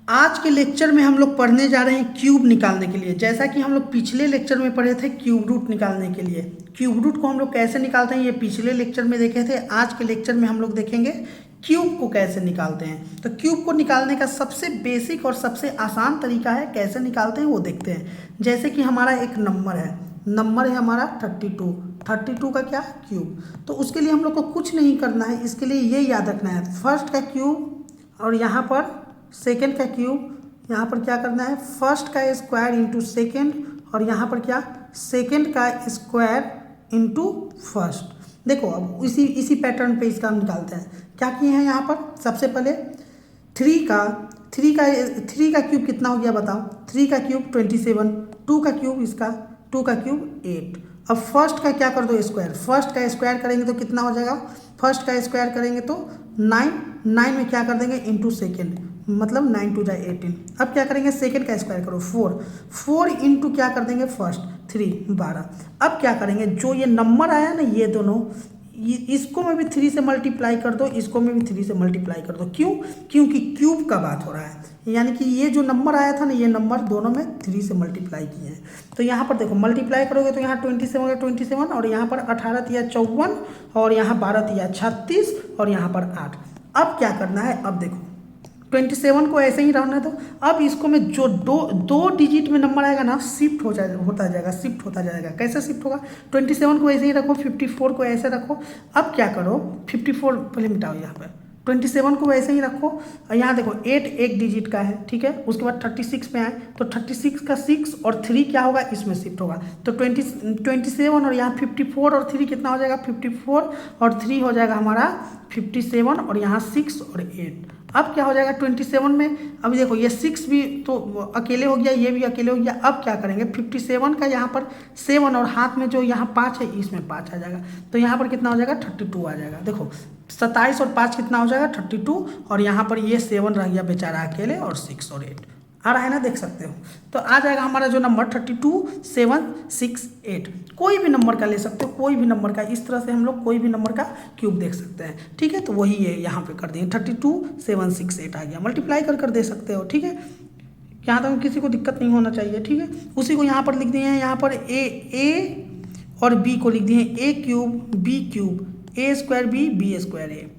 आज के लेक्चर में हम लोग पढ़ने जा रहे हैं क्यूब निकालने के लिए। जैसा कि हम लोग पिछले लेक्चर में पढ़े थे क्यूब रूट निकालने के लिए। क्यूब रूट को हम लोग कैसे निकालते हैं ये पिछले लेक्चर में देखे थे। आज के लेक्चर में हम लोग देखेंगे क्यूब को कैसे निकालते हैं। तो क्यूब को निकालने का सबसे बेसिक और सबसे आसान तरीका है, कैसे निकालते हैं वो देखते हैं। जैसे कि हमारा एक नंबर है हमारा 32 का क्या क्यूब। तो उसके लिए हम लोग को कुछ नहीं करना है, इसके लिए ये याद रखना है फर्स्ट का क्यूब और यहाँ पर सेकेंड का क्यूब। यहाँ पर क्या करना है फर्स्ट का स्क्वायर इंटू सेकेंड और यहाँ पर क्या सेकेंड का स्क्वायर इंटू फर्स्ट। देखो अब इसी पैटर्न पे इसका हम निकालते हैं। क्या किए हैं यहाँ पर सबसे पहले थ्री का क्यूब कितना हो गया बताओ। 3 का क्यूब 27, 2 का क्यूब इसका 2 का क्यूब 8। अब फर्स्ट का क्या कर दो स्क्वायर, फर्स्ट का स्क्वायर करेंगे तो कितना हो जाएगा, फर्स्ट का स्क्वायर करेंगे तो 9 में क्या कर देंगे इंटू सेकेंड, मतलब 9 2 18। अब क्या करेंगे सेकेंड का स्क्वायर करो 4 इंटू क्या कर देंगे फर्स्ट 3 12। अब क्या करेंगे जो ये नंबर आया ना ये दोनों इसको में भी 3 से मल्टीप्लाई कर दो, इसको में भी 3 से मल्टीप्लाई कर दो। क्यों? क्योंकि क्यूब का बात हो रहा है, यानी कि ये जो नंबर आया था ना ये नंबर दोनों में 3 से मल्टीप्लाई किए हैं। तो यहाँ पर देखो मल्टीप्लाई करोगे तो यहाँ 27 और यहाँ पर 18 तिया 54 और यहाँ 12 तिया 36 और यहाँ पर 8। अब क्या करना है, अब देखो 27 को ऐसे ही रहने दो। अब इसको में जो दो डिजिट में नंबर आएगा ना शिफ्ट होता जाएगा। कैसे शिफ्ट होगा, 27 को ऐसे ही रखो, 54 को ऐसे रखो। अब क्या करो 54 पहले मिटाओ, यहाँ पर 27 को वैसे ही रखो और यहाँ देखो 8 एक डिजिट का है, ठीक है। उसके बाद 36 पे आए तो 36 का 6 और 3 क्या होगा इसमें शिफ्ट होगा। तो 27 और यहाँ 54 और 3 कितना हो जाएगा 54 और 3 हो जाएगा हमारा 57 और यहाँ 6 और 8। अब क्या हो जाएगा 27 में, अभी देखो ये 6 भी तो अकेले हो गया, ये भी अकेले हो गया। अब क्या करेंगे 57 का यहाँ पर 7 और हाथ में जो यहाँ 5 है इसमें 5 आ जाएगा। तो यहाँ पर कितना हो जाएगा 32 आ जाएगा। देखो 27 और 5 कितना हो जाएगा 32 और यहाँ पर ये 7 रह गया बेचारा अकेले और 6 और 8 आ रहा है ना, देख सकते हो। तो आ जाएगा हमारा जो नंबर 32 7 6 8। कोई भी नंबर का ले सकते हो, कोई भी नंबर का, इस तरह से हम लोग कोई भी नंबर का क्यूब देख सकते हैं, ठीक है। तो वही ये यहाँ पे कर दिए 32 7 6 8 आ गया। मल्टीप्लाई कर दे सकते हो, ठीक है। यहाँ तक किसी को दिक्कत नहीं होना चाहिए, ठीक है। उसी को यहाँ पर लिख दिए हैं, यहाँ पर ए और बी को लिख दिए ए क्यूब बी क्यूब ए स्क्वायर बी स्क्वायर ए,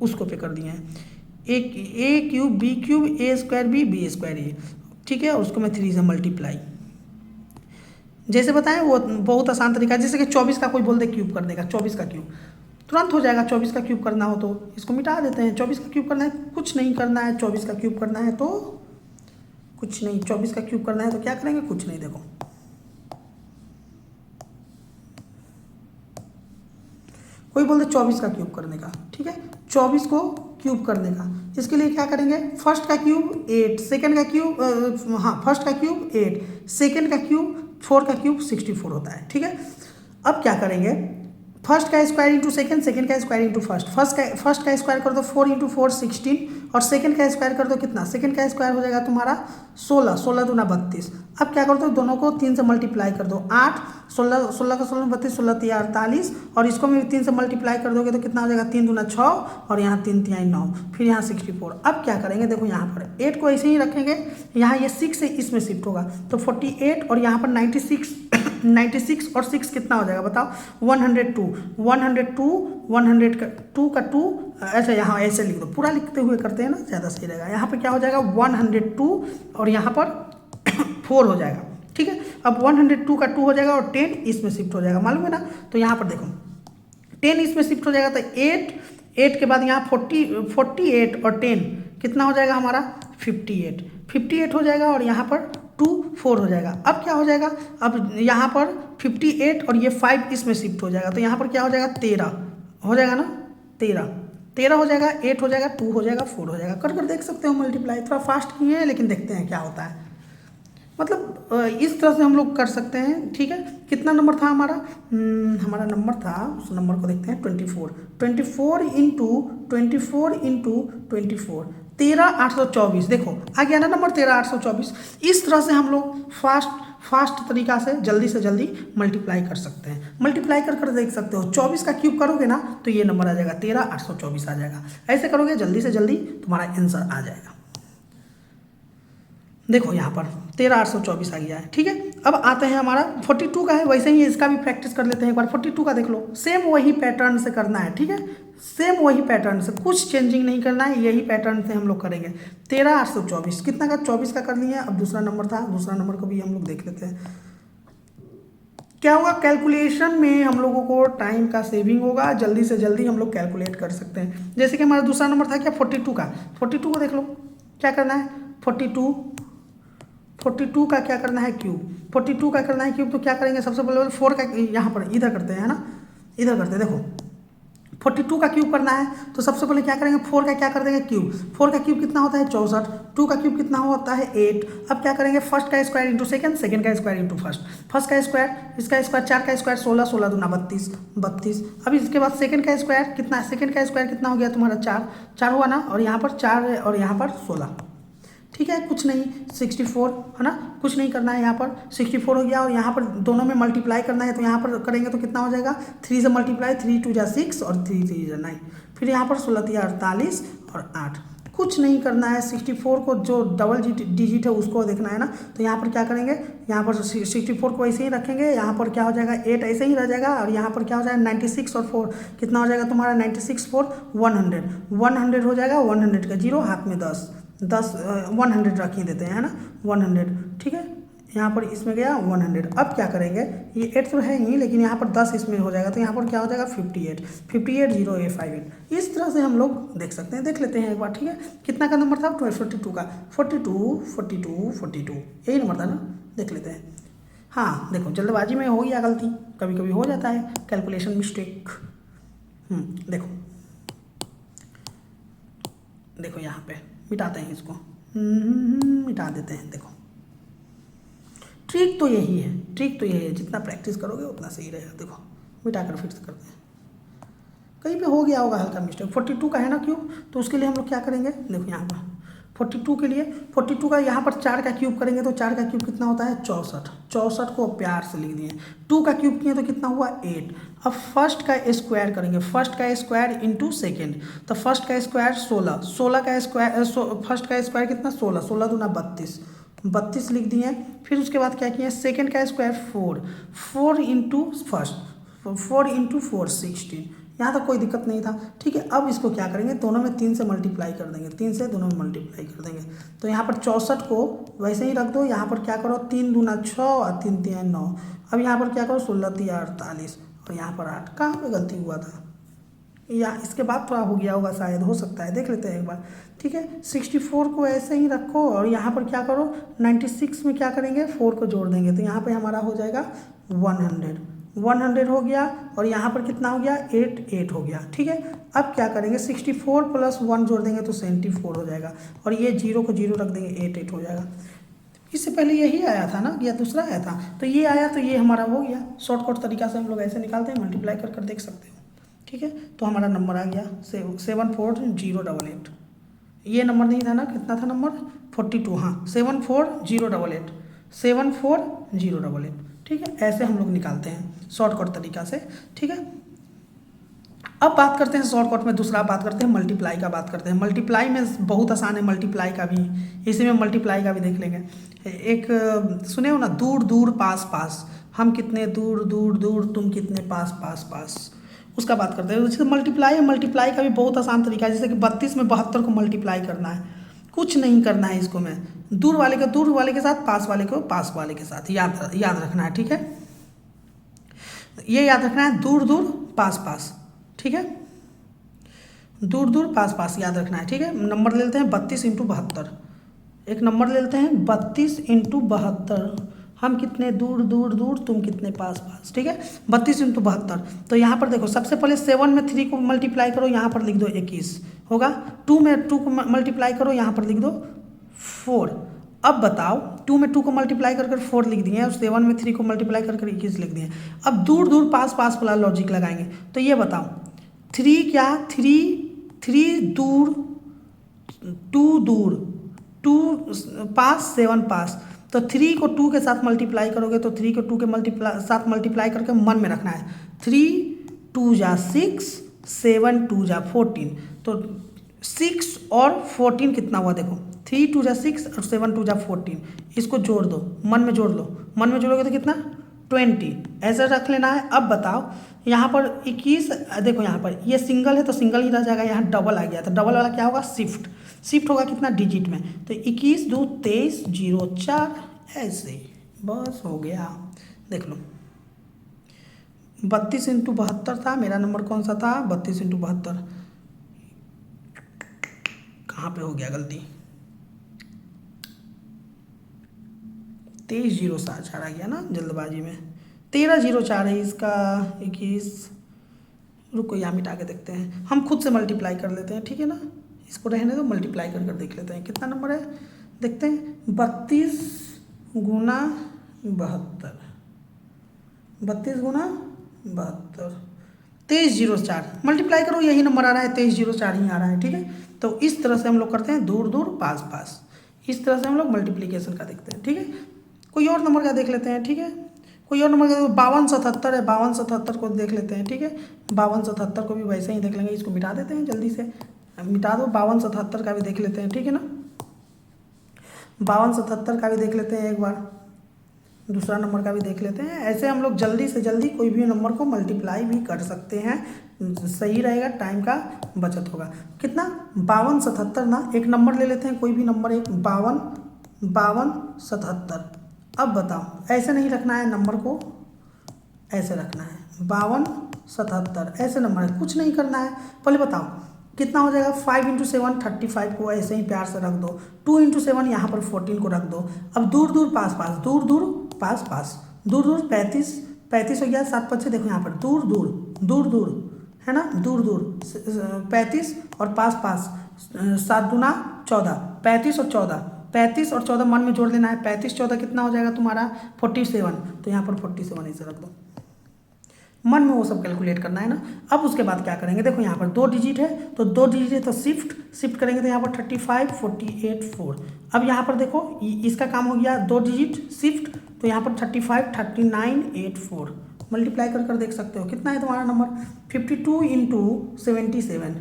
उसको पे कर दिए हैं ए क्यूब बी क्यूब ए स्क्वायर बी स्क्वायर ए, ठीक है। उसको मैं 3 से मल्टीप्लाई जैसे बताएं वो बहुत आसान तरीका है। जैसे कि 24 का कोई बोल दे क्यूब करने का, 24 का क्यूब तुरंत हो जाएगा। 24 का क्यूब करना हो तो इसको मिटा देते हैं। 24 का क्यूब करना है कुछ नहीं करना है, 24 का क्यूब करना है तो कुछ नहीं, 24 का क्यूब करना है तो क्या करेंगे कुछ नहीं। देखो कोई बोल दे 24 का क्यूब करने का, ठीक है, 24 को क्यूब करने का, इसके लिए क्या करेंगे फर्स्ट का क्यूब 8, सेकंड का क्यूब फर्स्ट का क्यूब 8, सेकंड का क्यूब 4 का क्यूब 64 होता है, ठीक है। अब क्या करेंगे फर्स्ट का स्क्वायर इंटू सेकंड, सेकंड का स्क्वायर इंटू फर्स्ट का स्क्वायर कर दो 4 इंटू 4 16 और सेकंड का स्क्वायर कर दो कितना, सेकंड का स्क्वायर हो जाएगा तुम्हारा 16 दूना 32। अब क्या कर दो दोनों को 3 से मल्टीप्लाई कर दो 8 16 का 16 32 16 तिया 48 और इसको भी 3 से मल्टीप्लाई कर दोगे तो कितना हो जाएगा 3 दूना 6 और यहाँ 3 तिया 9 फिर यहाँ 64। अब क्या करेंगे देखो यहाँ पर 8 को ऐसे ही रखेंगे, यहाँ ये 6 है इसमें शिफ्ट होगा तो 48 और यहाँ पर 96 और 6 कितना हो जाएगा बताओ 102 का 2 ऐसा यहाँ ऐसे लिख दो, पूरा लिखते हुए करते हैं ना ज़्यादा सही रहेगा। यहाँ पर क्या हो जाएगा 102 और यहाँ पर 4 हो जाएगा, ठीक है। अब 102 का 2 हो जाएगा और 10 इसमें शिफ्ट हो जाएगा, मालूम है ना। तो यहाँ पर देखो 10 इसमें शिफ्ट हो जाएगा तो 8 के बाद यहाँ 48 और 10 कितना हो जाएगा हमारा 58 हो जाएगा और यहाँ पर 2 4 हो जाएगा। अब क्या हो जाएगा, अब यहाँ पर 58 और ये 5 इसमें शिफ्ट हो जाएगा तो यहाँ पर क्या हो जाएगा 13 हो जाएगा ना, 13 हो जाएगा, 8 हो जाएगा, 2 हो जाएगा, 4 हो जाएगा। कर देख सकते हो मल्टीप्लाई, थोड़ा फास्ट किए हैं लेकिन देखते हैं क्या होता है। मतलब इस तरह से हम लोग कर सकते हैं, ठीक है। कितना नंबर था हमारा नंबर था, उस नंबर को देखते हैं 24 इंटू 24 13,824। देखो आ गया ना नंबर 13,824। इस तरह से हम लोग फास्ट तरीका से जल्दी मल्टीप्लाई कर सकते हैं। मल्टीप्लाई कर देख सकते हो, 24 का क्यूब करोगे ना तो ये नंबर आ जाएगा 13,824 आ जाएगा। ऐसे करोगे जल्दी से जल्दी तुम्हारा आंसर आ जाएगा। देखो यहाँ पर 13,824 आ गया है। ठीक है, अब आते हैं हमारा 42 का है, वैसे ही इसका भी प्रैक्टिस कर लेते हैं एक बार। 42 का देख लो, सेम वही पैटर्न से करना है। ठीक है, सेम वही पैटर्न से, कुछ चेंजिंग नहीं करना है, यही पैटर्न से हम लोग करेंगे। 13,824 कितना का, 24 का कर लिए। अब दूसरा नंबर था, दूसरा नंबर को भी हम लोग देख लेते हैं। क्या होगा, कैलकुलेशन में हम लोगों को टाइम का सेविंग होगा, जल्दी से जल्दी हम लोग कैलकुलेट कर सकते हैं। जैसे कि हमारा दूसरा नंबर था क्या, 42 का। 42 को देख लो, क्या करना है, 42 का क्या करना है, क्यूब। 42 का करना है क्यूब, तो क्या करेंगे, सबसे पहले 4 का यहाँ पर इधर करते हैं, है ना, इधर करते हैं। देखो 42 का क्यूब करना है, तो सबसे पहले क्या करेंगे, 4 का क्या कर देंगे, क्यूब। 4 का क्यूब कितना होता है, 64। 2 का क्यूब कितना होता है, 8। अब क्या करेंगे, फर्स्ट का स्क्वायर इंटू सेकंड, सेकंड का स्क्वायर इंटू फर्स्ट, फर्स्ट का स्क्वायर, इसका स्क्वायर, 4 का स्क्वायर 16, 16 दूना 32, 32। अब इसके बाद सेकंड का स्क्वायर कितना, सेकंड का स्क्वायर कितना हो गया तुम्हारा, 4, 4 हुआ ना, और यहाँ पर 4 और यहाँ पर 16। ठीक है, कुछ नहीं, 64 है ना, कुछ नहीं करना है, यहाँ पर 64 हो गया, और यहाँ पर दोनों में मल्टीप्लाई करना है, तो यहाँ पर करेंगे तो कितना हो जाएगा, 3 से मल्टीप्लाई, 3 2 जा 6 और 3 3 जा 9, फिर यहाँ पर 16 3 48 और 8। कुछ नहीं करना है, 64 को जो डबल डिजिट है उसको देखना है ना, तो यहाँ पर क्या करेंगे, यहाँ पर 64 को ऐसे ही रखेंगे, यहाँ पर क्या हो जाएगा, 8 ऐसे ही रह जाएगा, और यहाँ पर क्या हो जाएगा, 96 और 4 कितना हो जाएगा तुम्हारा, 96 4 100, 100 हो जाएगा, 100 का 0 हाथ में 10 100 रख ही देते हैं, है ना, 100। ठीक है, यहाँ पर इसमें गया 100। अब क्या करेंगे, ये 8 तो है ही, लेकिन यहाँ पर 10 इसमें हो जाएगा, तो यहाँ पर क्या हो जाएगा, 58 58 0A58। इस तरह से हम लोग देख सकते हैं, देख लेते हैं एक बार। ठीक है, कितना का नंबर था, 42 का, 42 42 42 यही नंबर था ना, देख लेते हैं। हाँ देखो, जल्दबाजी में हो गया गलती, कभी कभी हो जाता है कैलकुलेशन मिस्टेक। देखो देखो यहाँ पे मिटाते हैं इसको, मिटा देते हैं। देखो ट्रिक तो यही है, ट्रिक तो यही है, जितना प्रैक्टिस करोगे उतना सही रहेगा। देखो मिटा कर फिर से करते हैं, कहीं पे हो गया होगा हल्का मिस्टेक। 42 का है ना क्यूब, तो उसके लिए हम लोग क्या करेंगे, देखो यहाँ पर 42 के लिए, 42 का यहाँ पर 4 का क्यूब करेंगे, तो 4 का क्यूब कितना होता है, 64। 64 को प्यार से लिख दिए। 2 का क्यूब किए तो कितना हुआ, 8। अब फर्स्ट का स्क्वायर करेंगे, फर्स्ट का स्क्वायर इंटू सेकेंड, तो फर्स्ट का स्क्वायर 16, 16 का स्क्वायर, फर्स्ट का स्क्वायर कितना, 16, 16 दूना 32, 32 लिख दिए। फिर उसके बाद क्या किए, सेकेंड का स्क्वायर 4, 4 इंटू फर्स्ट, 4 इंटू 4 16, यहाँ तक कोई दिक्कत नहीं था। ठीक है, अब इसको क्या करेंगे, दोनों में 3 से मल्टीप्लाई कर देंगे, 3 से दोनों में मल्टीप्लाई कर देंगे, तो यहाँ पर 64 को वैसे ही रख दो। यहाँ पर क्या करो, 3 दूना 6 और 3 3 9। अब यहाँ पर क्या करो, 16 3 48 और यहाँ पर 8। कहाँ पे गलती हुआ था, या इसके बाद थोड़ा हो गया होगा शायद, हो सकता है, देख लेते हैं एक बार। ठीक है, 64 को ऐसे ही रखो, और यहाँ पर क्या करो, 96 में क्या करेंगे, 4 को जोड़ देंगे, तो यहाँ पर हमारा हो जाएगा 100 हो गया, और यहाँ पर कितना हो गया, 8 हो गया। ठीक है, अब क्या करेंगे, 64 प्लस 1 जोड़ देंगे तो 74 हो जाएगा, और ये 0 को 0 रख देंगे, 8 हो जाएगा। इससे पहले यही आया था ना, या दूसरा आया था, तो ये आया, तो ये हमारा हो गया। शॉर्टकट तरीका से हम लोग ऐसे निकालते हैं, मल्टीप्लाई कर देख सकते हो। ठीक है, तो हमारा नंबर आ गया 74088। ये नंबर नहीं था ना, कितना था नंबर, 42, हाँ 74088, 74088। ठीक है, ऐसे हम लोग निकालते हैं शॉर्टकट तरीका से। ठीक है, अब बात करते हैं शॉर्टकट में, दूसरा बात करते हैं मल्टीप्लाई का, बात करते हैं। मल्टीप्लाई में बहुत आसान है, मल्टीप्लाई का भी, इसी में मल्टीप्लाई का भी देख लेंगे। एक सुने हो ना, दूर दूर पास पास, हम कितने दूर दूर दूर, तुम कितने पास पास पास, उसका बात करते हैं। जैसे मल्टीप्लाई है, मल्टीप्लाई का भी बहुत आसान तरीका है, जैसे कि 32 में 72 को मल्टीप्लाई करना है, कुछ नहीं करना है इसको में, दूर वाले को दूर वाले के साथ, पास वाले को पास वाले के साथ, याद रखना है। ठीक है, ये याद रखना है, दूर दूर पास पास। ठीक है, दूर दूर पास पास याद रखना है। ठीक है, नंबर ले लेते हैं 32 इंटू 72, एक नंबर ले लेते हैं 32 इंटू 72, हम कितने दूर दूर दूर, तुम कितने पास पास। ठीक है, 32 इंटू 72, तो यहाँ पर देखो, सबसे पहले 7 में 3 को मल्टीप्लाई करो, यहाँ पर लिख दो 21 होगा। 2 में 2 को मल्टीप्लाई करो, यहाँ पर लिख दो 4। अब बताओ, 2 में 2 को मल्टीप्लाई कर 4 लिख दिए, और 7 में 3 को मल्टीप्लाई कर 21 लिख दिए। अब दूर दूर पास पास वाला लॉजिक लगाएंगे, तो ये बताओ 3 क्या, 3 दूर, 2 दूर, 2 पास, 7 पास, तो 3 को 2 के साथ मल्टीप्लाई करोगे, तो 3 को 2 के साथ मल्टीप्लाई करके मन में रखना है, 3 2 जा 6, 7 2 जा 14, तो 6 और 14 कितना हुआ, देखो 3 2 6 और 7 2 14। इसको जोड़ दो, मन में जोड़ लो, मन में जोड़ोगे तो कितना 20, ऐसा रख लेना है। अब बताओ यहाँ पर 21, देखो यहाँ पर ये सिंगल है तो सिंगल ही रह जाएगा, यहाँ डबल आ गया तो डबल वाला क्या होगा शिफ्ट, शिफ्ट होगा कितना डिजिट में, तो 21 2 23 0 4, ऐसे बस हो गया। देख लो 32 इंटू 72 था, मेरा नंबर कौन सा था 32 इंटू 72, कहाँ पे हो गया गलती, 2304 आ गया ना जल्दबाजी में, 1304 है इसका, 21, रुको यहाँ मिटा के देखते हैं, हम खुद से मल्टीप्लाई कर लेते हैं, ठीक है ना, इसको रहने दो, मल्टीप्लाई कर देख लेते हैं कितना नंबर है, देखते हैं 32 गुना 72, 32 गुना 72, 2304, मल्टीप्लाई करो यही नंबर आ रहा है, 2304 ही आ रहा है, ठीक है। तो इस तरह से हम लोग करते हैं, दूर दूर पास पास, इस तरह से हम लोग मल्टीप्लीकेशन का देखते हैं, ठीक है। कोई और नंबर का देख लेते हैं, ठीक है, कोई और नंबर का 5277 है, 5277 को देख लेते हैं, ठीक है, 5277 को भी वैसे ही देख लेंगे, इसको मिटा देते हैं जल्दी से, मिटा दो, 5277 का भी देख लेते हैं, ठीक है ना, 5277 का भी देख लेते हैं एक बार, दूसरा नंबर का भी देख लेते हैं। ऐसे हम लोग जल्दी से जल्दी कोई भी नंबर को मल्टीप्लाई भी कर सकते हैं, सही रहेगा, टाइम का बचत होगा। कितना 5277 ना, एक नंबर ले लेते हैं, कोई भी नंबर, एक 5277। अब बताओ ऐसे नहीं रखना है नंबर को, ऐसे रखना है 5277, ऐसे नंबर है, कुछ नहीं करना है। पहले बताओ कितना हो जाएगा, 5 × 7 35 को ऐसे ही प्यार से रख दो, 2 × 7 यहाँ पर 14 को रख दो। अब दूर दूर पास पास, दूर दूर पास पास, दूर दूर 35 35 हो गया, 7 5 देखो यहाँ पर दूर दूर दूर दूर है ना, दूर दूर 35 और पास पास 7 दूना 14, 35 और 14, 35 और 14 मन में जोड़ लेना है, 35 14 कितना हो जाएगा तुम्हारा 47, तो यहाँ पर 47 ऐसे रख दो, मन में वो सब कैलकुलेट करना है ना। अब उसके बाद क्या करेंगे, देखो यहाँ पर 2 डिजिट है, तो 2 डिजिट है तो शिफ्ट करेंगे, तो यहाँ पर 35 48 4। अब यहाँ पर देखो इसका काम हो गया 2 डिजिट शिफ्ट, तो यहाँ पर 35 39 8 4, मल्टीप्लाई कर देख सकते हो कितना है तुम्हारा नंबर, 52 × 77,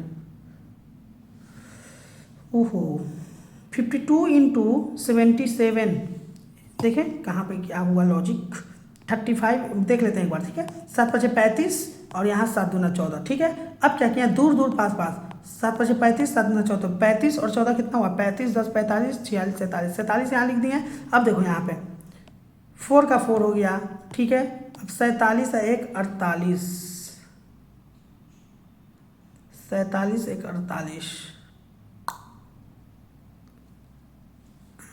ओहो 52 × 77, देखें कहाँ पे क्या हुआ लॉजिक, 35 देख लेते हैं एक बार, ठीक है, 7 5 35 और यहाँ 7 दूना 14, ठीक है। अब क्या किया, दूर दूर पास पास, 7 5 35 7 दूना 14, 35 और 14 कितना हुआ 35 10 45 46 47, 47 यहाँ लिख दिए। अब देखो यहाँ पे 4 का 4 हो गया, ठीक है, अब 47 है 1 48, 47 1 48,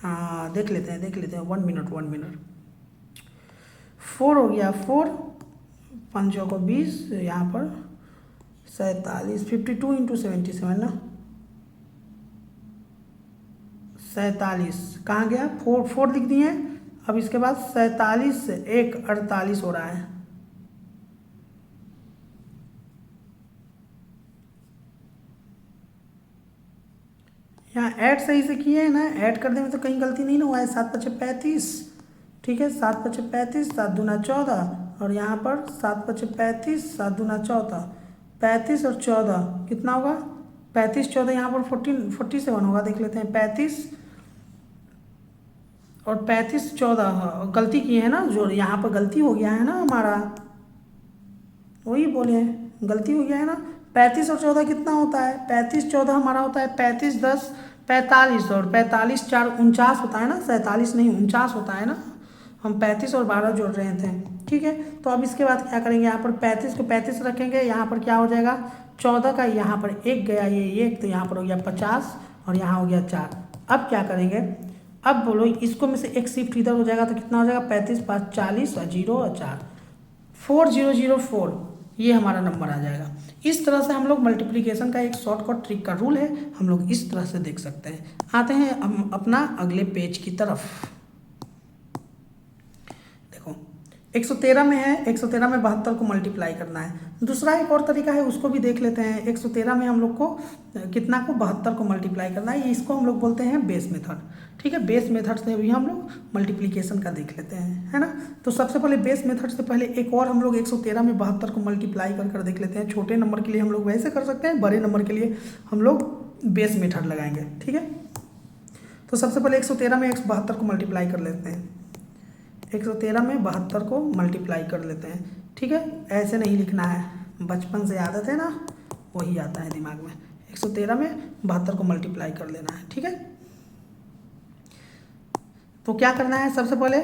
हाँ देख लेते हैं 1 मिनट, 4 हो गया 4, 5 को 20, यहाँ पर 47, 52 × 77 ना, 47 कहाँ गया 4 लिख दिए। अब इसके बाद 47 से 1 48 हो रहा है, यहाँ ऐड सही से किए हैं ना, ऐड करने में तो कहीं गलती नहीं ना हुआ है, 7 5 35, ठीक है, 7 5 35 7 दूना 14, और यहाँ पर 7 5 35 7 दूना 14, 35 और 14 कितना होगा 35 14, यहाँ पर 47 होगा, देख लेते हैं 35 और 35 14, गलती की है ना, जो यहाँ पर गलती हो गया है ना हमारा, वही बोले हैं गलती हो गया है ना। 35 और 14 कितना होता है, 35 14 हमारा होता है 35 10 45, और 45 4 49 होता है ना, 47 नहीं 49 होता है ना, हम 35 और 12 जोड़ रहे थे, ठीक है। तो अब इसके बाद क्या करेंगे, यहाँ पर 35 को 35 रखेंगे, यहाँ पर क्या हो जाएगा 14 का यहाँ पर 1 गया, ये 1, तो यहाँ पर हो गया 50 और यहाँ हो गया 4। अब क्या करेंगे, अब बोलो इसको में से एक शिफ्ट इधर हो जाएगा तो कितना हो जाएगा 35 5 40 और 0 और 4, 4004, ये हमारा नंबर आ जाएगा। इस तरह से हम लोग मल्टीप्लिकेशन का एक शॉर्टकट ट्रिक का रूल है, हम लोग इस तरह से देख सकते हैं। आते हैं हम अपना अगले पेज की तरफ। देखो 113 में है, 113 में 72 को मल्टीप्लाई करना है। दूसरा एक और तरीका है, उसको भी देख लेते हैं। 113 में हम लोग को कितना को 72 को मल्टीप्लाई करना है, इसको हम लोग बोलते हैं बेस मेथड, ठीक है। बेस मेथड से भी हम लोग मल्टीप्लिकेशन का देख लेते हैं, है ना। तो सबसे पहले बेस मेथड से पहले एक और हम लोग 113 में 72 को मल्टीप्लाई कर देख लेते हैं। छोटे नंबर के लिए हम लोग वैसे कर सकते हैं, बड़े नंबर के लिए हम लोग बेस मेथड लगाएंगे, ठीक है। तो सबसे पहले 113 में 172 को मल्टीप्लाई कर लेते हैं। 113 में 72 को मल्टीप्लाई कर लेते हैं। ठीक है, ऐसे नहीं लिखना है, बचपन से आदत है ना, वही आता है दिमाग में। 113 में 72 को मल्टीप्लाई कर लेना है। ठीक है, तो क्या करना है, सबसे पहले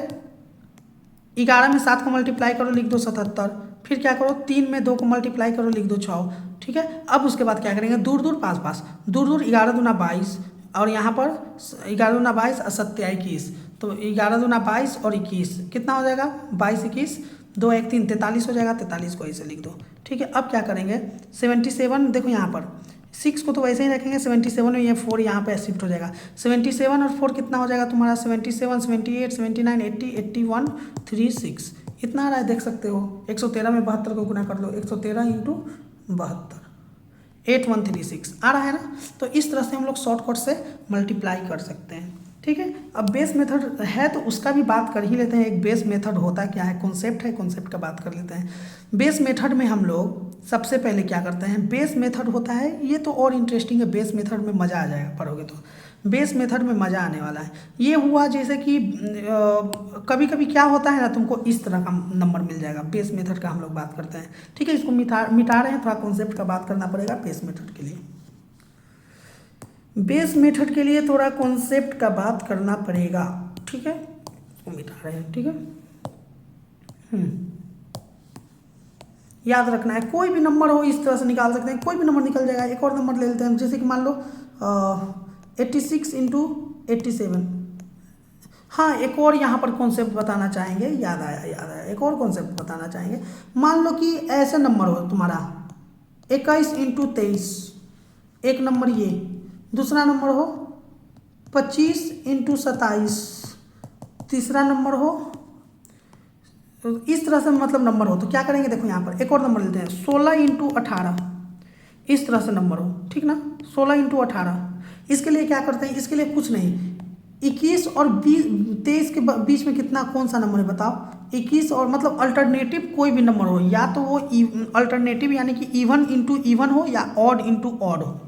11 में 7 को मल्टीप्लाई करो, लिख दो 77। फिर क्या करो, 3 में 2 को मल्टीप्लाई करो, लिख दो 6। ठीक है, अब उसके बाद क्या करेंगे, दूर दूर पास पास, दूर दूर 11 दूना 22 और यहाँ पर 11 दूना 22 और 7 21, तो 11 दूना 22 और 21 कितना हो जाएगा, 22 21 2 1 3 43 हो जाएगा। 43 को ऐसे लिख दो। ठीक है, अब क्या करेंगे, 77 देखो यहाँ पर 6 को तो वैसे ही रखेंगे, 77 में ये 4 यहाँ पे शिफ्ट हो जाएगा। 77 और 4 कितना हो जाएगा तुम्हारा, 77 78 79 80 81 36 इतना आ रहा है, देख सकते हो। 113 में 72 को गुना कर लो, 113 इंटू 72 8136 आ रहा है ना। तो इस तरह से हम लोग शॉर्टकट से मल्टीप्लाई कर सकते हैं। ठीक है, अब बेस मेथड है तो उसका भी बात कर ही लेते हैं। एक बेस मेथड होता क्या है, कॉन्सेप्ट है, कॉन्सेप्ट का बात कर लेते हैं। बेस मेथड में हम लोग सबसे पहले क्या करते हैं, बेस मेथड होता है, ये तो और इंटरेस्टिंग है, बेस मेथड में मज़ा आ जाएगा पढ़ोगे तो। बेस मेथड में मज़ा आने वाला है। ये हुआ जैसे कि कभी कभी क्या होता है ना, तुमको इस तरह का नंबर मिल जाएगा। बेस मेथड का हम लोग बात करते हैं। ठीक है, इसको मिटा रहे हैं, थोड़ा कॉन्सेप्ट का बात करना पड़ेगा बेस मेथड के लिए। बेस मेथड के लिए थोड़ा कॉन्सेप्ट का बात करना पड़ेगा। ठीक है, इसको मिटा रहे हैं। ठीक है, याद रखना है, कोई भी नंबर हो इस तरह से निकाल सकते हैं, कोई भी नंबर निकल जाएगा। एक और नंबर ले लेते हैं, जैसे कि मान लो 86 इंटू 87। हाँ, एक और यहाँ पर कॉन्सेप्ट बताना चाहेंगे, याद आया, एक और कॉन्सेप्ट बताना चाहेंगे। मान लो कि ऐसा नंबर हो तुम्हारा 21 इंटू 23, एक नंबर ये। दूसरा नंबर हो 25 इंटू 27, तीसरा नंबर हो, इस तरह से मतलब नंबर हो तो क्या करेंगे, देखो यहाँ पर एक और नंबर लेते हैं 16 इंटू 18, इस तरह से नंबर हो। ठीक ना, 16 इंटू 18। इसके लिए क्या करते हैं, इसके लिए कुछ नहीं, 21 और 23 के बीच में कितना, कौन सा नंबर है बताओ। 21 और मतलब अल्टरनेटिव कोई भी नंबर हो, या तो वो अल्टरनेटिव यानी कि इवन इंटू इवन हो या ऑड इंटू ऑड हो,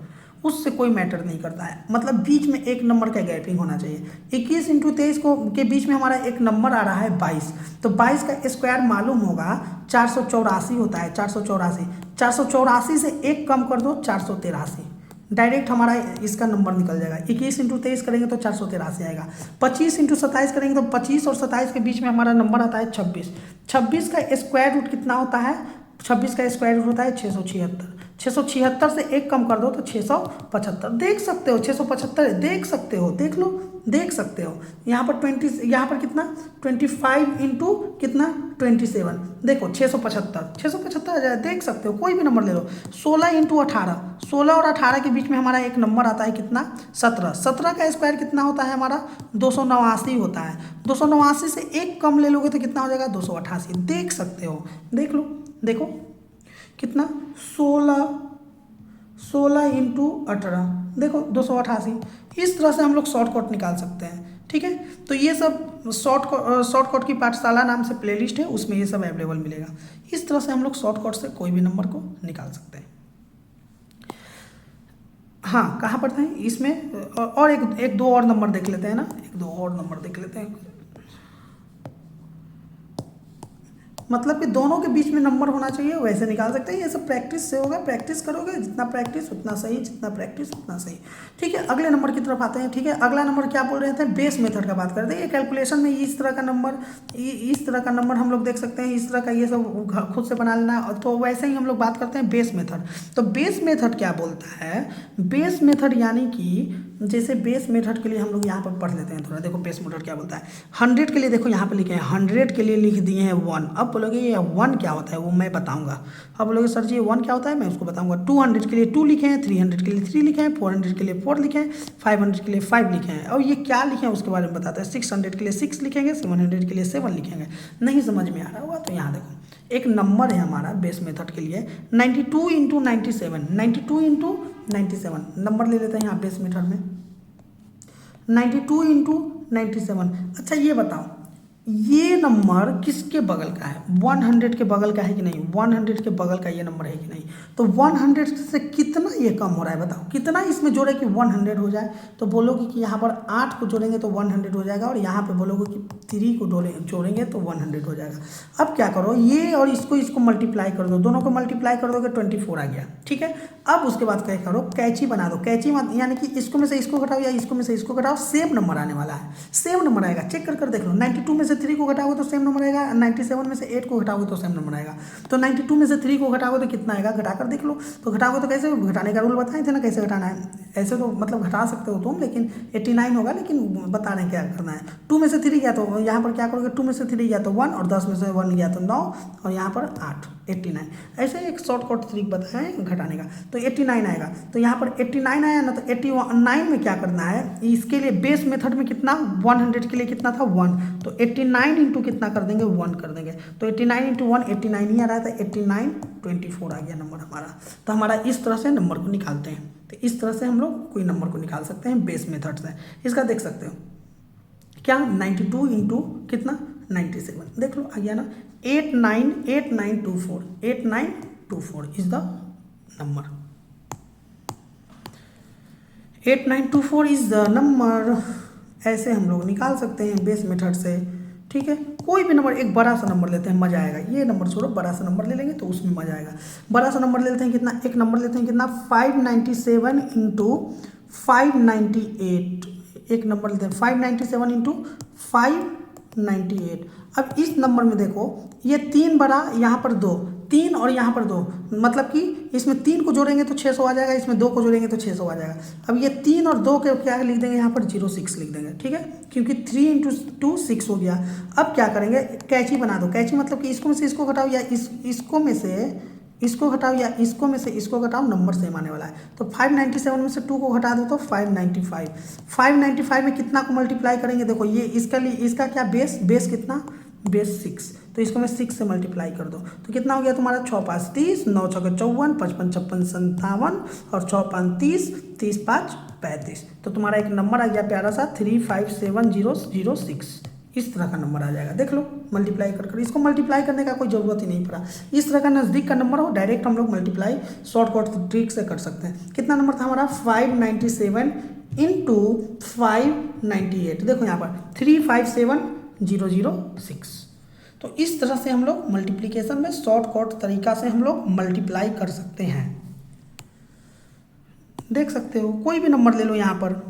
उससे कोई मैटर नहीं करता है। मतलब बीच में एक नंबर का गैपिंग होना चाहिए। 21 इंटू 23 को के बीच में हमारा एक नंबर आ रहा है 22, तो 22 का स्क्वायर मालूम होगा 484 होता है। 484 से एक कम कर दो, 483, डायरेक्ट हमारा इसका नंबर निकल जाएगा। 21 इंटू 23 करेंगे तो 483 आएगा। 25 इंटू 27 करेंगे तो 25 और 27 के बीच में हमारा नंबर आता है 26। 26 का स्क्वायर रूट कितना होता है, 26 का स्क्वायर रूट होता है 676। 676 से एक कम कर दो तो 675। देख सकते हो 675 देख सकते हो, देख लो, देख सकते हो। यहाँ पर 20, यहाँ पर कितना 25 इंटू कितना 27, देखो 675 आ जाए, देख सकते हो, कोई भी नंबर ले लो। 16 इंटू 18, 16 और 18 के बीच में हमारा एक नंबर आता है कितना 17। 17 का स्क्वायर कितना होता है हमारा 289 होता है। 289 से एक कम ले लोगे तो कितना हो जाएगा 288। देख सकते हो, देख लो, देखो कितना 16 इंटू 18, देखो 288। इस तरह से हम लोग शॉर्टकट निकाल सकते हैं। ठीक है, तो ये सब शॉर्टकट की पाठशाला नाम से प्लेलिस्ट है, उसमें ये सब अवेलेबल मिलेगा। इस तरह से हम लोग शॉर्टकट से कोई भी नंबर को निकाल सकते हैं। हाँ, कहाँ पर था इसमें, और एक दो और नंबर देख लेते हैं ना, एक दो और नंबर देख लेते हैं। मतलब कि दोनों के बीच में नंबर होना चाहिए, वैसे निकाल सकते हैं। ये सब प्रैक्टिस से होगा, प्रैक्टिस करोगे, जितना प्रैक्टिस उतना सही, जितना प्रैक्टिस उतना सही। ठीक है, अगले नंबर की तरफ आते हैं। ठीक है, अगला नंबर क्या बोल रहे थे, बेस मेथड का बात करते हैं। ये कैलकुलेशन में इस तरह का नंबर हम लोग देख सकते हैं, इस तरह का ये सब खुद से बना लेना। तो वैसे ही हम लोग बात करते हैं बेस मेथड। तो बेस मेथड क्या बोलता है, बेस मेथड यानी कि जैसे बेस मेथड के लिए हम लोग यहाँ पर पढ़ लेते हैं थोड़ा। देखो बेस मेथड क्या बोलता है, 100 के लिए देखो यहाँ पे लिखे हैं, 100 के लिए लिख दिए हैं 1। अब बोलोगे ये 1 क्या होता है, वो मैं बताऊंगा। अब बोलोगे सर जी 1 क्या होता है, मैं उसको बताऊंगा। 200 के लिए 2 लिखे हैं, 300 के लिए 3 लिखे हैं, 400 के लिए 4 लिखे हैं, 500 के लिए 5 लिखे हैं। और ये क्या लिखे हैं उसके बारे में बताता है। 600 के लिए 6 लिखेंगे, 700 के लिए 7 लिखेंगे। नहीं समझ में आ रहा होगा तो यहाँ देखो, एक नंबर है हमारा बेस मेथड के लिए 92 इंटू 97, 92 इंटू 97 नंबर ले लेते हैं यहाँ बेस मेथड में, 92 इंटू 97। अच्छा ये बताओ, ये नंबर किसके बगल का है, 100 के बगल का है कि नहीं, 100 के बगल का ये नंबर है कि नहीं। तो 100 से कितना ये कम हो रहा है बताओ, कितना इसमें जोड़े कि 100 हो जाए। तो बोलोगे कि यहाँ पर 8 को जोड़ेंगे तो 100 हो जाएगा, और यहाँ पे बोलोगे कि 3 को जोड़ेंगे तो 100 हो जाएगा। अब क्या करो, ये और इसको मल्टीप्लाई कर दो, दोनों को मल्टीप्लाई कर दोगे 24 आ गया, ठीक है। अब उसके बाद क्या करो, कैची बना दो। कैची यानी कि इसको में से इसको घटाओ या इसको में से इसको घटाओ, सेम नंबर आने वाला है, सेम नंबर आएगा। चेक कर देख लो, 92 में से 3 को घटाओगे तो सेम नंबर आएगा, 97 में से 8 को घटाओगे तो सेम नंबर आएगा। तो 92 में से 3 को घटाओगे तो कितना आएगा, घटाकर देख लो। तो घटाओगे तो कैसे, घटाने का रूल बताए थे ना कैसे घटाना है। ऐसे तो मतलब घटा सकते हो तुम, लेकिन 89 होगा, लेकिन बता रहे हैं क्या करना है। 2 में से 3 गया तो यहाँ पर क्या करोगे, 2 में से 3 गया तो 1, और 10 में से 1 गया तो 9, और यहाँ पर 8, 89। ऐसे एक शॉर्टकट ट्रिक बताएं घटाने का। तो 89 आएगा, तो यहाँ पर 89 आया ना, तो 89 में क्या करना है, इसके लिए बेस मेथड में कितना, 100 के लिए कितना था 1, तो 89 इंटू कितना कर देंगे, 1 कर देंगे। तो 89 इंटू 1 89 ही आ रहा था, 89 24 आ गया नंबर हमारा। तो हमारा इस तरह से नंबर को निकालते हैं। तो इस तरह से हम लोग कोई नंबर को निकाल सकते हैं बेस मेथड से। इसका देख सकते हो क्या, 92 इंटू कितना 97, देख लो आ गया ना, 8924, 8924 is the number, 8924 is the number. ऐसे हम लोग निकाल सकते हैं बेस मेथड से, ठीक है। कोई भी नंबर, एक बड़ा सा नंबर लेते हैं, मजा आएगा। ये नंबर छोड़ो, बड़ा सा नंबर ले लेंगे तो उसमें मजा आएगा। बड़ा सा नंबर लेते हैं कितना, एक नंबर लेते हैं कितना, 597 इंटू 598, एक नंबर लेते हैं 597 इंटू 598। अब इस नंबर में देखो, ये 3 बड़ा, यहाँ पर 2, 3 और यहाँ पर 2, मतलब कि इसमें 3 को जोड़ेंगे तो 600 आ जाएगा, इसमें 2 को जोड़ेंगे तो 600 आ जाएगा। अब ये 3 और 2 के क्या लिख देंगे, यहाँ पर 06 लिख देंगे, ठीक है, क्योंकि 3 इंटू 2 6 हो गया। अब क्या करेंगे, कैची बना दो। कैची मतलब कि इसको में से इसको घटाओ, या इसको में से इसको घटाओ, या इसको में से इसको घटाओ, नंबर सेम आने वाला है। तो 597 में से 2 को घटा दो तो 595। 595 में कितना को मल्टीप्लाई करेंगे, देखो ये इसका लिए, इसका क्या बेस कितना, बेस 6, तो इसको मैं 6 से मल्टीप्लाई कर दो तो कितना हो गया तुम्हारा, 6 5 30, 9 6 54, 55 56 57, और 6 5 30, 30 5 35। तो तुम्हारा एक नंबर आ गया प्यारा सा 357006। इस तरह का नंबर आ जाएगा, देख लो मल्टीप्लाई कर इसको मल्टीप्लाई करने का कोई ज़रूरत ही नहीं पड़ा। इस तरह का नज़दीक का नंबर हो, डायरेक्ट हम लोग मल्टीप्लाई शॉर्टकट ट्रिक से कर सकते हैं। कितना नंबर था हमारा, 597 इंटू 598, देखो यहाँ पर 357006। तो इस तरह से हम लोग मल्टीप्लिकेशन में शॉर्टकट तरीका से हम लोग मल्टीप्लाई कर सकते हैं। देख सकते हो, कोई भी नंबर ले लो यहाँ पर,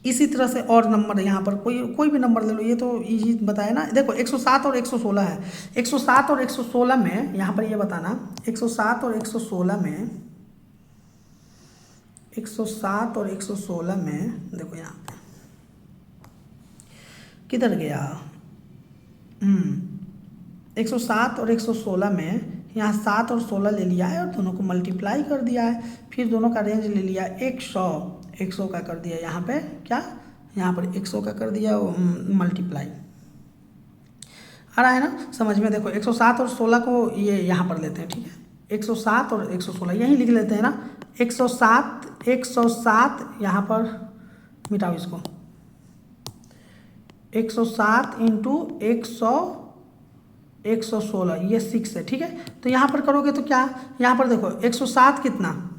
इसी तरह से और नंबर यहाँ पर कोई भी नंबर ले लो, ये तो इजी बताया ना। देखो 107 और 116 है, 107 और 116 में यहाँ पर ये बताना, 107 और 116 में, 107 और 116 में देखो यहाँ पे किधर गया, 107 और 116 में यहाँ 7 और 16 ले लिया है और दोनों को मल्टीप्लाई कर दिया है, फिर दोनों का रेंज ले लिया 100 का कर दिया यहाँ पे क्या, यहाँ पर 100 का कर दिया मल्टीप्लाई। आ रहा है ना समझ में। देखो 107 और 16 को ये यहाँ पर लेते हैं, ठीक है, 107 और 116 यहीं लिख लेते हैं ना, 107 यहाँ पर मिटाओ इसको, 107 इंटू 116 ये 6 है, ठीक है। तो यहाँ पर करोगे तो क्या, यहाँ पर देखो 107 कितना,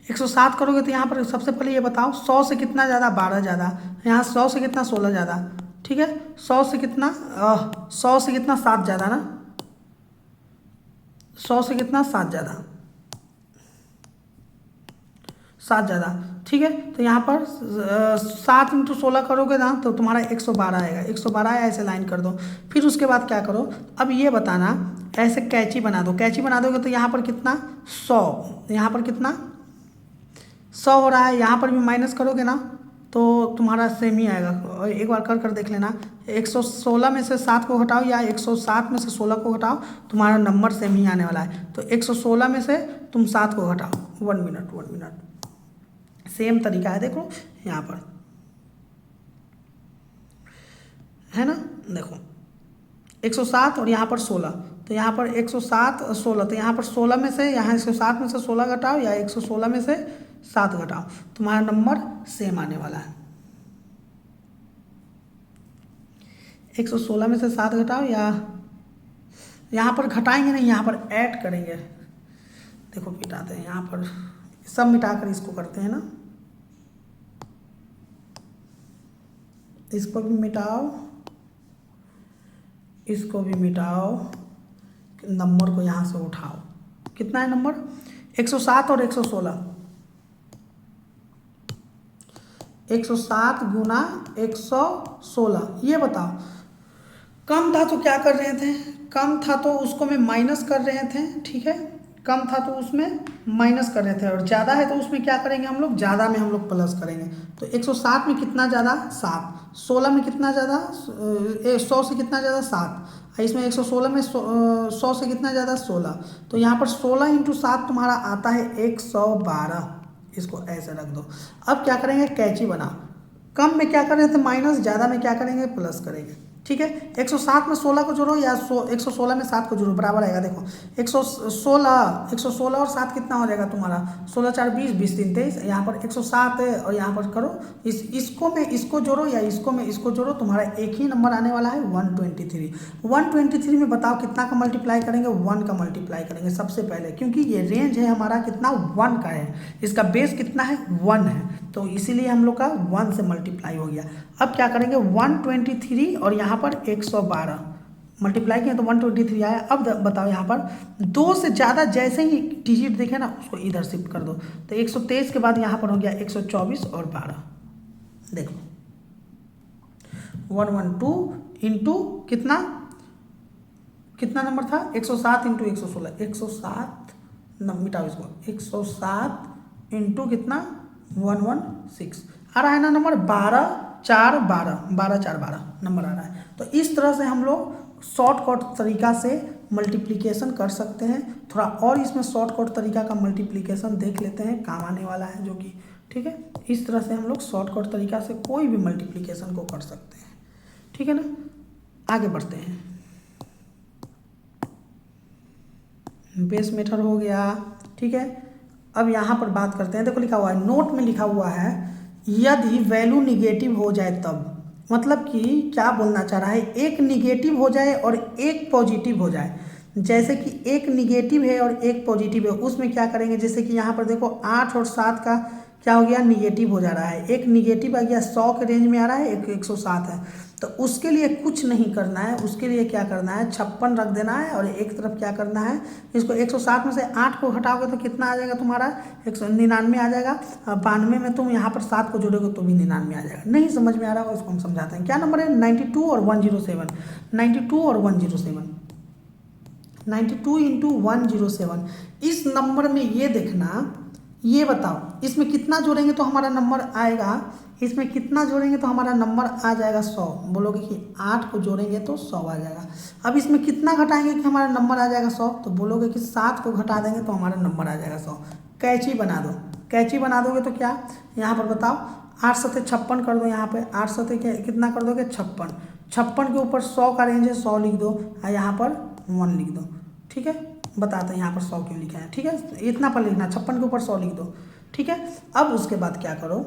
107 करोगे तो यहाँ पर सबसे पहले ये बताओ 100 से कितना ज़्यादा, 12 ज़्यादा, यहाँ 100 से कितना 16 ज़्यादा, ठीक है, 100 से कितना 7 ज़्यादा ना, 100 से कितना 7 ज़्यादा, 7 ज़्यादा, ठीक है। तो यहाँ पर 7 इंटू 16 करोगे ना तो तुम्हारा 112 आएगा, 112 है, ऐसे लाइन कर दो। फिर उसके बाद क्या करो, अब ये बताना, ऐसे कैची बना दो। कैची बना दोगे तो यहाँ पर कितना 100, यहाँ पर कितना 100 हो रहा है, यहाँ पर भी माइनस करोगे ना तो तुम्हारा सेम ही आएगा। एक बार कर देख लेना, 116 में से 7 को घटाओ या 107 में से 16 को घटाओ, तुम्हारा नंबर सेम ही आने वाला है। तो 116 में से तुम 7 को घटाओ, 1 मिनट, सेम तरीका है, देखो यहाँ पर है ना। देखो 107 और यहाँ पर 16, तो यहाँ पर 107 और 16, तो यहाँ पर 16 में से, यहाँ 107 में से 16 घटाओ या 116 में से 7 घटाओ, तुम्हारा नंबर सेम आने वाला है। 116 में से 7 घटाओ, या यहाँ पर घटाएंगे नहीं, यहाँ पर ऐड करेंगे। देखो मिटाते हैं, यहाँ पर सब मिटाकर इसको करते हैं ना, इसको भी मिटाओ, इसको भी मिटाओ, नंबर को यहाँ से उठाओ। कितना है नंबर? 107 और 116। 107 गुना 116, ये बताओ। कम था तो क्या कर रहे थे? कम था तो उसको में माइनस कर रहे थे, ठीक है, कम था तो उसमें माइनस कर रहे थे, और ज़्यादा है तो उसमें क्या करेंगे हम लोग? ज़्यादा में हम लोग प्लस करेंगे। तो 107 में कितना ज़्यादा? 7। 16 में कितना ज़्यादा? 100 से कितना ज़्यादा? 7। इसमें 116 में 100 से कितना ज़्यादा? 16। तो यहाँ पर 16 इंटू 7 तुम्हारा आता है 112। इसको ऐसे रख दो। अब क्या करेंगे? कैची बनाओ। कम में क्या कर रहे थे? माइनस, ज़्यादा में क्या करेंगे? प्लस करेंगे, ठीक है। 107 में 16 को जोड़ो, या 116 में 7 को जोड़ो, बराबर आएगा। देखो 116 और 7 कितना हो जाएगा तुम्हारा? 16 4 20, 20 3 23। यहाँ पर 107 है, और यहाँ पर करो इसको में इसको जोड़ो, या इसको में इसको जोड़ो, तुम्हारा एक ही नंबर आने वाला है 123। 123 में बताओ कितना का मल्टीप्लाई करेंगे? 1 का मल्टीप्लाई करेंगे सबसे पहले, क्योंकि ये रेंज है हमारा कितना? 1 का है। इसका बेस कितना है? 1 है, तो इसीलिए हम लोग का 1 से मल्टीप्लाई हो गया। अब क्या करेंगे? 123 और यहाँ पर 112 मल्टीप्लाई किया तो 123 आया। अब बताओ यहाँ पर 2 से ज़्यादा जैसे ही डिजिट देखे ना, उसको इधर शिफ्ट कर दो। तो 123 के बाद यहाँ पर हो गया 124 और 12। देखो 112 इंटू कितना नंबर था? 107 इंटू 116। 107 मिटाओ इसको, 107 इंटू कितना? 116 आ रहा है ना नंबर? 12 4 12, 12 4 12 नंबर आ रहा है। तो इस तरह से हम लोग शॉर्टकट तरीका से मल्टीप्लिकेशन कर सकते हैं। थोड़ा और इसमें शॉर्टकट तरीका का मल्टीप्लिकेशन देख लेते हैं, काम आने वाला है जो कि, ठीक है। इस तरह से हम लोग शॉर्टकट तरीका से कोई भी मल्टीप्लिकेशन को कर सकते हैं, ठीक है ना। आगे बढ़ते हैं। बेस मेथड हो गया, ठीक है। अब यहाँ पर बात करते हैं। देखो लिखा हुआ है, नोट में लिखा हुआ है यदि वैल्यू निगेटिव हो जाए तब। मतलब कि क्या बोलना चाह रहा है? एक निगेटिव हो जाए और एक पॉजिटिव हो जाए। जैसे कि एक निगेटिव है और एक पॉजिटिव है, उसमें क्या करेंगे? जैसे कि यहाँ पर देखो 8 और 7 का क्या हो गया? निगेटिव हो जा रहा है। एक निगेटिव आ गया 100 के रेंज में आ रहा है, एक 107 है। तो उसके लिए कुछ नहीं करना है, उसके लिए क्या करना है? 56 रख देना है, और एक तरफ क्या करना है? इसको 107 में से 8 को घटाओगे तो कितना आ जाएगा तुम्हारा? 199 आ जाएगा। 92 में तुम यहाँ पर 7 को जोड़ोगे तो भी 99 आ जाएगा। नहीं समझ में आ रहा होगा, उसको हम समझाते हैं। क्या नंबर है? 92 और 107। 92 और 107, 92 इंटू 107। इस नंबर में ये देखना, ये बताओ इसमें कितना जोड़ेंगे तो हमारा नंबर आएगा? इसमें कितना जोड़ेंगे तो हमारा नंबर आ जाएगा? 100। बोलोगे कि 8 को जोड़ेंगे तो 100 आ जाएगा। अब इसमें कितना घटाएंगे कि हमारा नंबर आ जाएगा 100? तो बोलोगे कि 7 को घटा देंगे तो हमारा नंबर आ जाएगा 100। कैची बना दो। कैची बना दोगे तो क्या यहाँ पर बताओ? 8 सते 56 कर दो। यहाँ पे 8 सते कितना कर दोगे? 56। 56 के ऊपर 100 का रेंज है, 100 लिख दो, और यहाँ पर 1 लिख दो, ठीक है। बताते हैं यहाँ पर 100 क्यों लिखा है, ठीक है। इतना पर लिखना, 56 के ऊपर 100 लिख दो, ठीक है। अब उसके बाद क्या करो?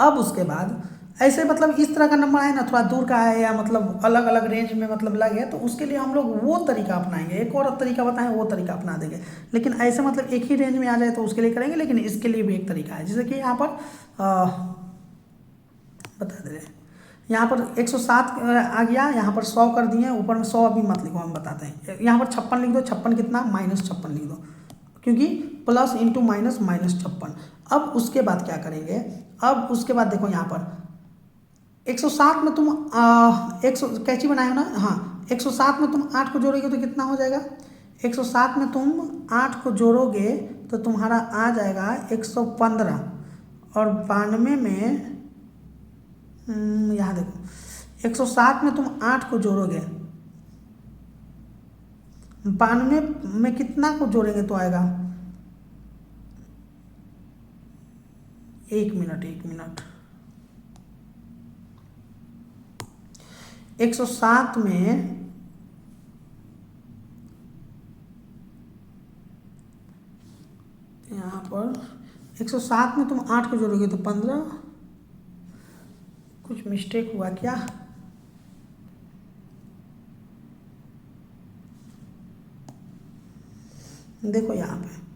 अब उसके बाद ऐसे मतलब इस तरह का नंबर है ना, थोड़ा दूर का है, या मतलब अलग अलग रेंज में मतलब लगे, तो उसके लिए हम लोग वो तरीका अपनाएंगे। एक और तरीका बताएं, वो तरीका अपना देंगे। लेकिन ऐसे मतलब एक ही रेंज में आ जाए तो उसके लिए करेंगे, लेकिन इसके लिए भी एक तरीका है। जैसे कि यहाँ पर बता दे रहे हैं, यहाँ पर 107 आ गया, यहाँ पर 100 कर दिए, ऊपर में 100 अभी मत लिखो, हम बताते हैं। यहाँ पर 56 लिख दो। 56 कितना? -56 लिख दो, क्योंकि प्लस इंटू माइनस -56। अब उसके बाद क्या करेंगे? अब उसके बाद देखो यहाँ पर 107 में तुम 100 कैची बनाए हो ना, हाँ। 107 में तुम 8 को जोड़ोगे तो कितना हो जाएगा? 107 में तुम 8 को जोड़ोगे तो तुम्हारा आ जाएगा 115, और 92 में यहाँ देखो 107 में तुम 8 को जोड़ोगे, 92 में कितना को जोड़ेंगे तो आएगा? 1 मिनट 107 में यहाँ पर 107 में तुम 8 को जोड़ोगे तो 15, कुछ मिस्टेक हुआ क्या? देखो यहाँ पे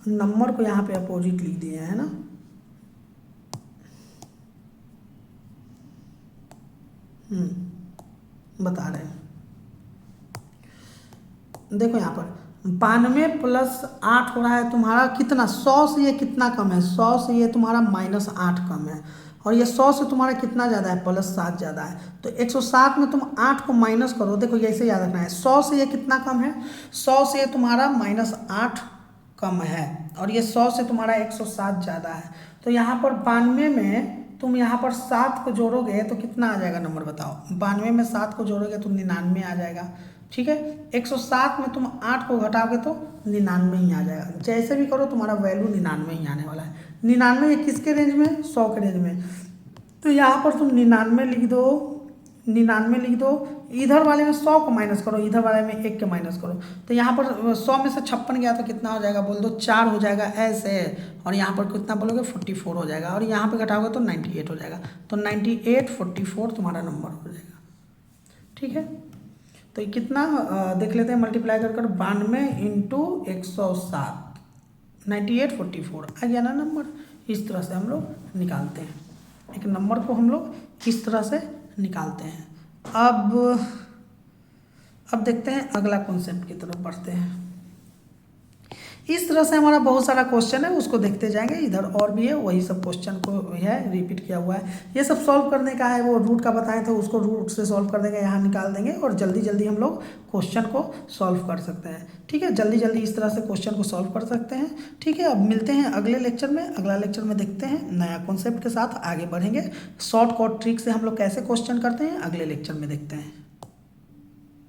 नंबर को यहाँ पे अपोजिट लिख दिए है ना, बता रहे हैं। देखो यहाँ पर 92 प्लस 8 हो रहा है तुम्हारा कितना, 100 से ये कितना कम है, 100 से ये तुम्हारा -8 कम है, और ये 100 से तुम्हारा कितना ज़्यादा है, +7 ज़्यादा है। तो 107 में तुम 8 को माइनस करो, देखो ऐसे याद रखना है, 100 से ये कितना कम है, 100 से ये तुम्हारा -8 कम है, और ये 100 से तुम्हारा 107 ज़्यादा है। तो यहाँ पर 92 में तुम यहाँ पर 7 को जोड़ोगे तो कितना आ जाएगा नंबर बताओ, 92 में 7 को जोड़ोगे तो 99 आ जाएगा। ठीक है, 107 में तुम 8 को घटाओगे तो 99 ही आ जाएगा। जैसे भी करो तुम्हारा वैल्यू 99 ही आने वाला है। 99 ये किसके रेंज में, 100 के रेंज में। तो यहाँ पर तुम 99 लिख दो, 99 लिख दो, इधर वाले में 100 को माइनस करो, इधर वाले में 1 के माइनस करो। तो यहाँ पर 100 में से 56 गया तो कितना हो जाएगा बोल दो, 4 हो जाएगा ऐसे, और यहाँ पर कितना बोलोगे 44 हो जाएगा, और यहाँ पे घटाओगे तो 98 हो जाएगा। तो 98 44 तुम्हारा नंबर हो जाएगा। ठीक है, तो ये कितना देख लेते हैं, मल्टीप्लाई कर 92 × 107, 98 44 आ गया ना नंबर। इस तरह से हम लोग निकालते हैं, एक नंबर को हम लोग इस तरह से निकालते हैं। अब देखते हैं अगला कॉन्सेप्ट की तरफ बढ़ते हैं। इस तरह से हमारा बहुत सारा क्वेश्चन है, उसको देखते जाएंगे। इधर और भी है, वही सब क्वेश्चन को है रिपीट किया हुआ है। ये सब सॉल्व करने का है, वो रूट का बताए थे उसको रूट से सॉल्व कर देंगे, यहाँ निकाल देंगे, और जल्दी जल्दी हम लोग क्वेश्चन को सॉल्व कर सकते हैं। ठीक है, जल्दी जल्दी इस तरह से क्वेश्चन को सॉल्व कर सकते हैं। ठीक है, अब मिलते हैं अगले लेक्चर में। अगला लेक्चर में देखते हैं नया कॉन्सेप्ट के साथ आगे बढ़ेंगे। शॉर्ट कट ट्रिक से हम लोग कैसे क्वेश्चन करते हैं अगले लेक्चर में देखते हैं।